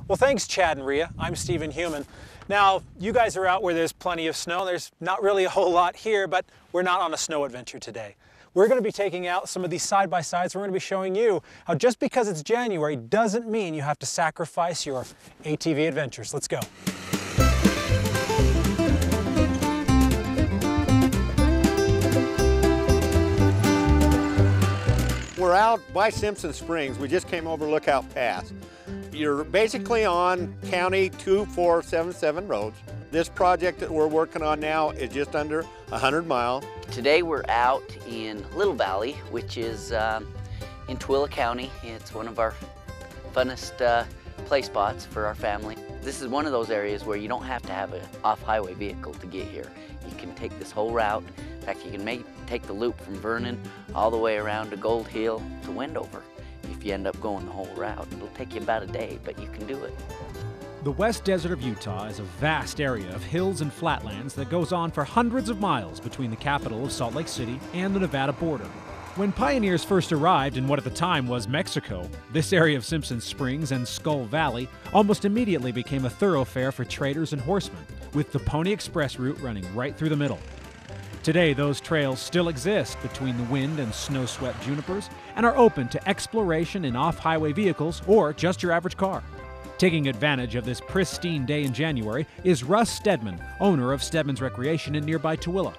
Well, thanks, Chad and Rhea. I'm Stephen Human. Now, you guys are out where there's plenty of snow. There's not really a whole lot here, but we're not on a snow adventure today. We're going to be taking out some of these side-by-sides. We're going to be showing you how just because it's January doesn't mean you have to sacrifice your ATV adventures. Let's go. We're out by Simpson Springs. We just came over Lookout Pass. You're basically on County 2477 roads. This project that we're working on now is just under 100 miles. Today we're out in Little Valley, which is in Tooele County. It's one of our funnest play spots for our family. This is one of those areas where you don't have to have an off-highway vehicle to get here. You can take this whole route. In fact, you can take the loop from Vernon all the way around to Gold Hill to Wendover. If you end up going the whole route, it'll take you about a day, but you can do it. The West Desert of Utah is a vast area of hills and flatlands that goes on for hundreds of miles between the capital of Salt Lake City and the Nevada border. When pioneers first arrived in what at the time was Mexico, this area of Simpson Springs and Skull Valley almost immediately became a thoroughfare for traders and horsemen, with the Pony Express route running right through the middle. Today, those trails still exist between the wind and snow-swept junipers and are open to exploration in off-highway vehicles or just your average car. Taking advantage of this pristine day in January is Russ Steadman, owner of Steadman's Recreation in nearby Tooele.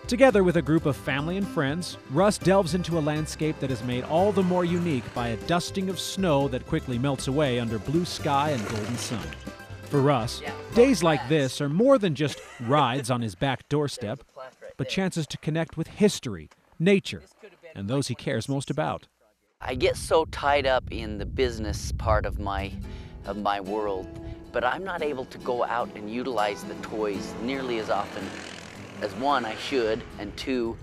Together with a group of family and friends, Russ delves into a landscape that is made all the more unique by a dusting of snow that quickly melts away under blue sky and golden sun. For Russ, days like this are more than just rides on his back doorstep, but chances to connect with history, nature, and those he cares most about. I get so tied up in the business part of my world, but I'm not able to go out and utilize the toys nearly as often as one, I should, and two,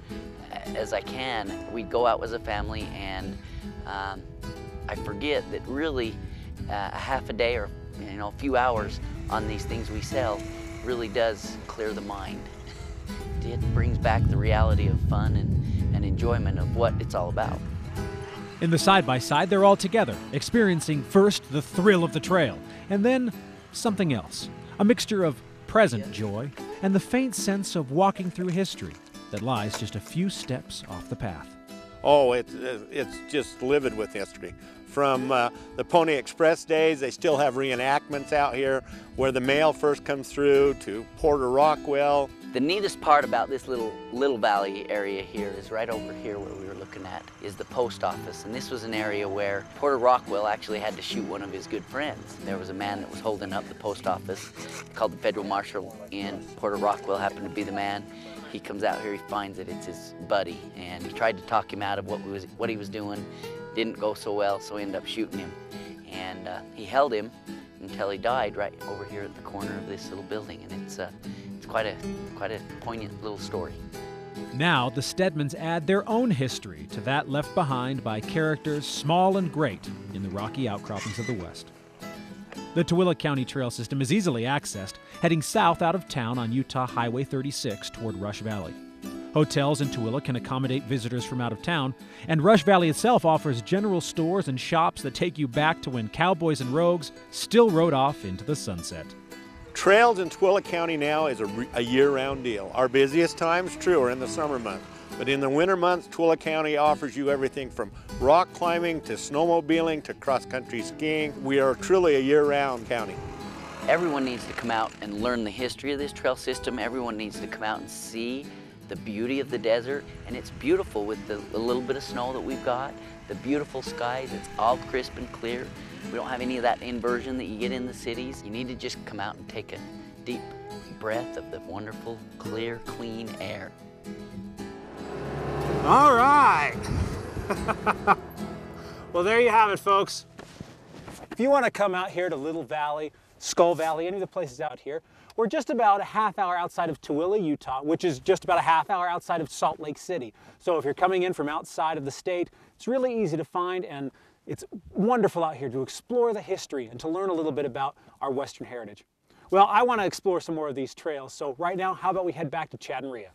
as I can. We go out as a family, and I forget that really a half a day or a few hours on these things we sell really does clear the mind. It brings back the reality of fun and enjoyment of what it's all about. In the side-by-side, they're all together, experiencing first the thrill of the trail, and then something else, a mixture of present joy and the faint sense of walking through history that lies just a few steps off the path. Oh, it's just livid with history. From the Pony Express days, they still have reenactments out here where the mail first comes through, to Porter Rockwell. The neatest part about this Little Valley area here is right over here where we were looking at is the post office. And this was an area where Porter Rockwell actually had to shoot one of his good friends. There was a man that was holding up the post office called the Federal Marshal, and Porter Rockwell happened to be the man. He comes out here, he finds that it's his buddy, and he tried to talk him out of what he was doing. Didn't go so well, so he ended up shooting him. And he held him until he died right over here at the corner of this little building, and it's quite a poignant little story. Now the Steadmans add their own history to that left behind by characters small and great in the rocky outcroppings of the West. The Tooele County trail system is easily accessed, heading south out of town on Utah Highway 36 toward Rush Valley. Hotels in Tooele can accommodate visitors from out of town, and Rush Valley itself offers general stores and shops that take you back to when cowboys and rogues still rode off into the sunset. Trails in Tooele County now is a year-round deal. Our busiest times, true, are in the summer months. But in the winter months, Tooele County offers you everything from rock climbing to snowmobiling to cross-country skiing. We are truly a year-round county. Everyone needs to come out and learn the history of this trail system. Everyone needs to come out and see the beauty of the desert, and it's beautiful with the little bit of snow that we've got, the beautiful skies. It's all crisp and clear. We don't have any of that inversion that you get in the cities. You need to just come out and take a deep breath of the wonderful, clear, clean air. All right. Well, there you have it, folks. If you want to come out here to Little Valley, Skull Valley, any of the places out here, we're just about a half hour outside of Tooele, Utah, which is just about a half hour outside of Salt Lake City. So if you're coming in from outside of the state, it's really easy to find, and it's wonderful out here to explore the history and to learn a little bit about our Western heritage. Well, I want to explore some more of these trails, so right now, how about we head back to Chad and Rhea?